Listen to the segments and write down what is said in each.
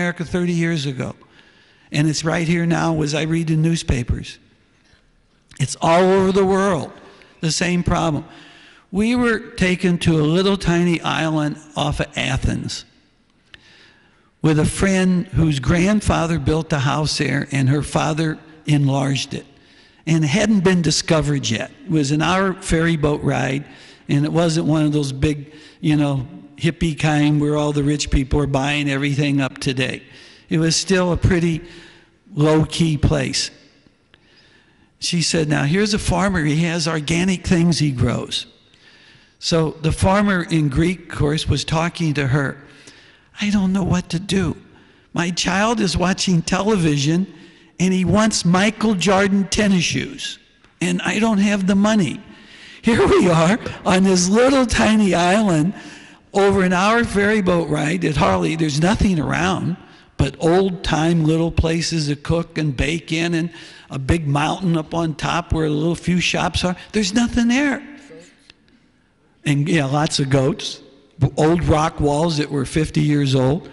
America 30 years ago. And it's right here now as I read the newspapers. It's all over the world, the same problem. We were taken to a little tiny island off of Athens with a friend whose grandfather built a house there and her father enlarged it. And it hadn't been discovered yet. It was an hour ferry boat ride, and it wasn't one of those big, hippie kind where all the rich people are buying everything up to date. It was still a pretty low-key place. She said, now here's a farmer, he has organic things he grows. So the farmer in Greek, of course, was talking to her. I don't know what to do. My child is watching television and he wants Michael Jordan tennis shoes. And I don't have the money. Here we are on this little tiny island over an hour ferry boat ride at Harley. There's nothing around but old-time little places to cook and bake in and a big mountain up on top where a little few shops are. There's nothing there. And yeah, lots of goats, old rock walls that were 50 years old.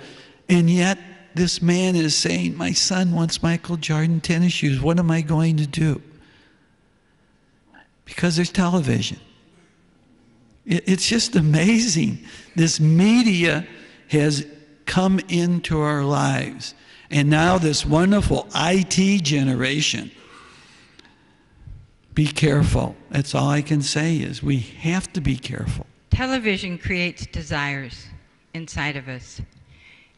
And yet this man is saying, my son wants Michael Jordan tennis shoes. What am I going to do? Because there's television. It's just amazing. This media has come into our lives. And now this wonderful IT generation. Be careful. That's all I can say is we have to be careful. Television creates desires inside of us.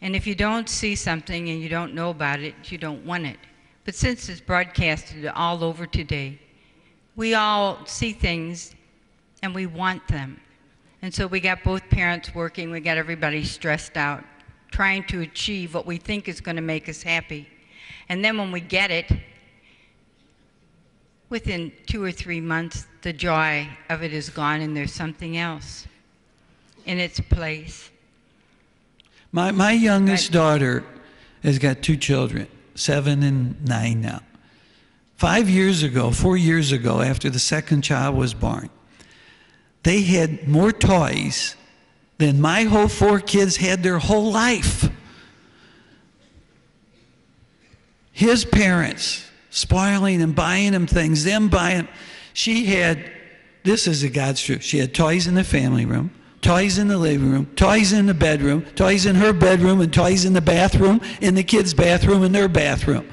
And if you don't see something and you don't know about it, you don't want it. But since it's broadcasted all over today, we all see things and we want them. And so we got both parents working, we got everybody stressed out, trying to achieve what we think is going to make us happy. And then when we get it, within 2 or 3 months, the joy of it is gone and there's something else in its place. My youngest daughter has got 2 children, 7 and 9 now. 4 years ago, after the second child was born, they had more toys than my whole 4 kids had their whole life. His parents spoiling and buying him things, them buying. She had, this is the God's truth, she had toys in the family room, toys in the living room, toys in the bedroom, toys in her bedroom, and toys in the bathroom, in the kids' bathroom, and their bathroom.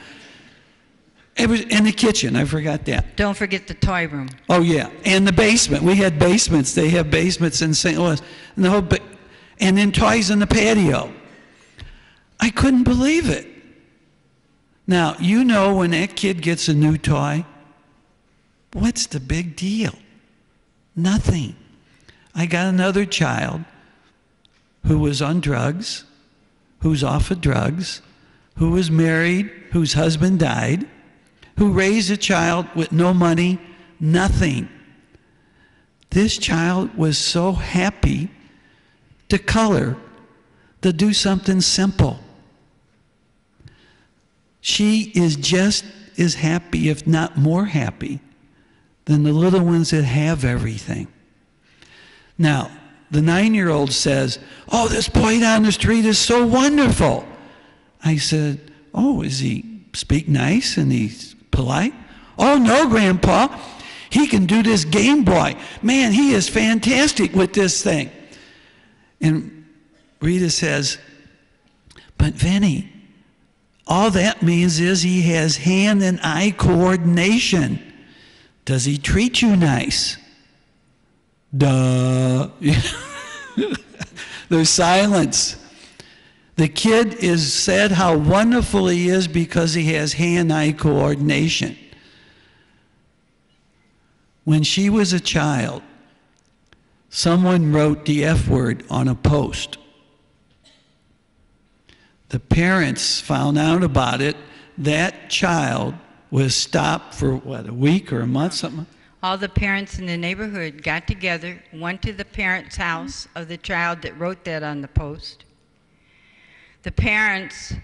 It was in the kitchen, I forgot that. Don't forget the toy room. Oh yeah, and the basement. We had basements. They have basements in St. Louis. And then toys in the patio. I couldn't believe it. Now, when that kid gets a new toy, what's the big deal? Nothing. I got another child who was on drugs, who's off of drugs, who was married, whose husband died, who raised a child with no money, nothing. This child was so happy to color, to do something simple. She is just as happy, if not more happy, than the little ones that have everything. Now, the 9-year-old says, oh, this boy down the street is so wonderful. I said, oh, does he speak nice and he's polite? Oh, no, Grandpa. He can do this Game Boy. Man, he is fantastic with this thing. And Rita says, but Vinny, all that means is he has hand and eye coordination. Does he treat you nice? Duh. There's silence. The kid is said how wonderful he is because he has hand-eye coordination. When she was a child, someone wrote the F word on a post. The parents found out about it. That child was stopped for, a week or a month, something? All the parents in the neighborhood got together, went to the parents' house of the child that wrote that on the post. The parents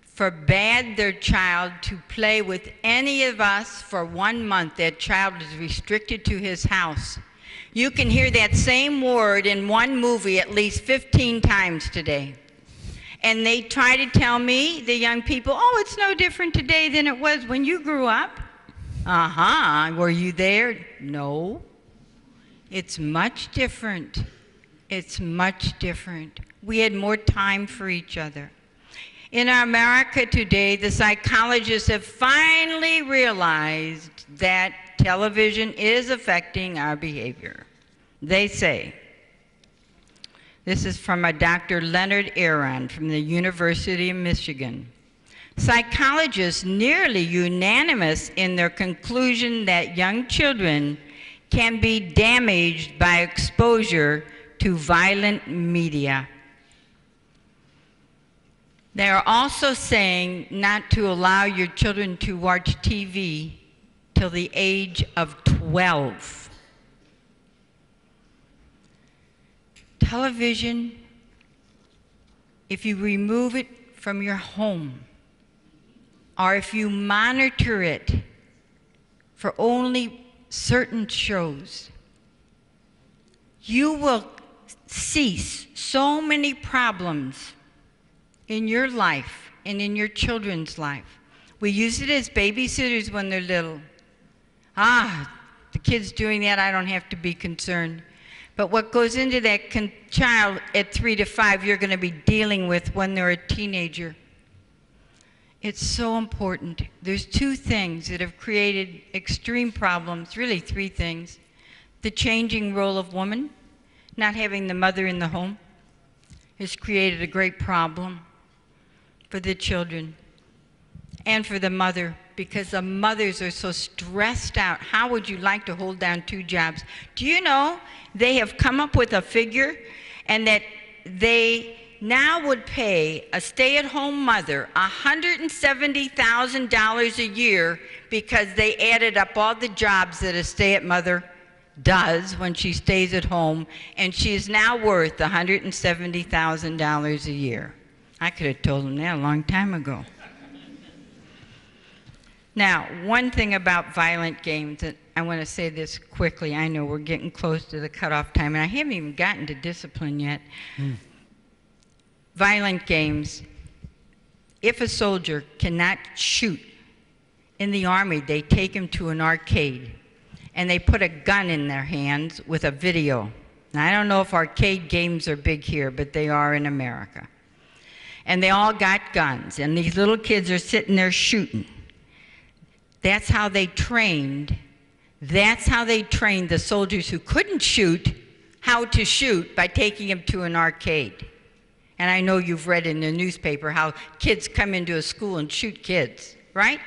forbade their child to play with any of us for 1 month. That child is restricted to his house. You can hear that same word in one movie at least 15 times today. And they try to tell me, the young people, oh, it's no different today than it was when you grew up. Were you there? No. It's much different. It's much different. We had more time for each other. In America today, the psychologists have finally realized that television is affecting our behavior. They say, this is from a Dr. Leonard Aron from the University of Michigan. Psychologists nearly unanimous in their conclusion that young children can be damaged by exposure to violent media. They are also saying not to allow your children to watch TV till the age of 12. Television, if you remove it from your home, or if you monitor it for only certain shows, you will cease so many problems in your life and in your children's life. We use it as babysitters when they're little. The kid's doing that, I don't have to be concerned. But what goes into that child at 3 to 5, you're going to be dealing with when they're a teenager. It's so important. There's two things that have created extreme problems, really three things. The changing role of woman, not having the mother in the home, has created a great problem for the children and for the mother, because the mothers are so stressed out. How would you like to hold down 2 jobs? Do you know they have come up with a figure, and that they now would pay a stay-at-home mother $170,000 a year because they added up all the jobs that a stay-at-home mother does when she stays at home, and she is now worth $170,000 a year. I could have told them that a long time ago. Now, one thing about violent games, and I want to say this quickly. I know we're getting close to the cutoff time, and I haven't even gotten to discipline yet. Violent games, if a soldier cannot shoot in the Army, they take him to an arcade, and they put a gun in their hands with a video. Now, I don't know if arcade games are big here, but they are in America. And they all got guns, and these little kids are sitting there shooting. That's how they trained. That's how they trained the soldiers who couldn't shoot how to shoot, by taking them to an arcade. And I know you've read in the newspaper how kids come into a school and shoot kids, right?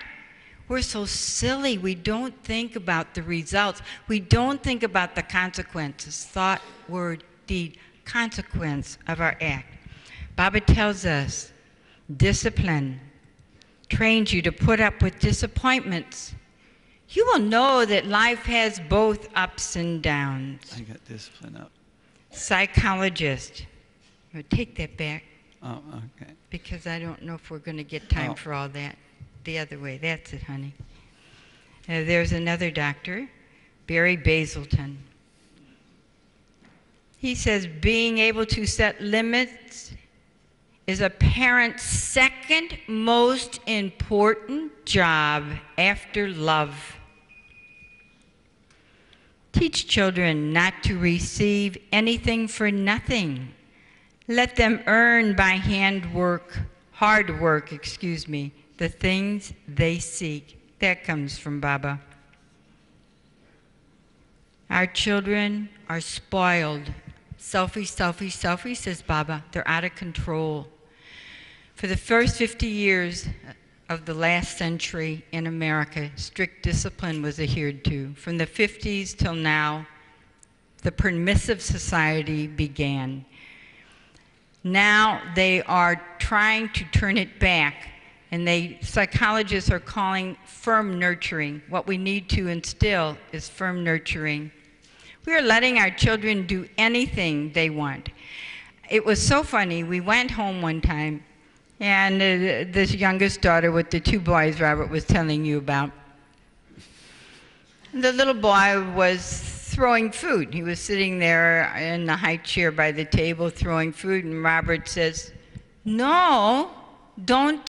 We're so silly. We don't think about the results. We don't think about the consequences, thought, word, deed, consequence of our act. Baba tells us, discipline trains you to put up with disappointments. You will know that life has both ups and downs. I got discipline up. Psychologist. I'll take that back. Oh, okay. Because I don't know if we're going to get time for all that. The other way. That's it, honey. There's another doctor, Barry Basilton. He says being able to set limits is a parent's second most important job after love. Teach children not to receive anything for nothing. Let them earn by hard work, the things they seek. That comes from Baba. Our children are spoiled. Selfish, selfish, selfish, says Baba. They're out of control. For the first 50 years of the last century in America, strict discipline was adhered to. From the 50s till now, the permissive society began. Now they are trying to turn it back, and psychologists are calling firm nurturing. What we need to instill is firm nurturing. We are letting our children do anything they want. It was so funny. We went home one time, and this youngest daughter with the 2 boys Robert was telling you about, the little boy was throwing food. He was sitting there in the high chair by the table throwing food, and Robert says, No, don't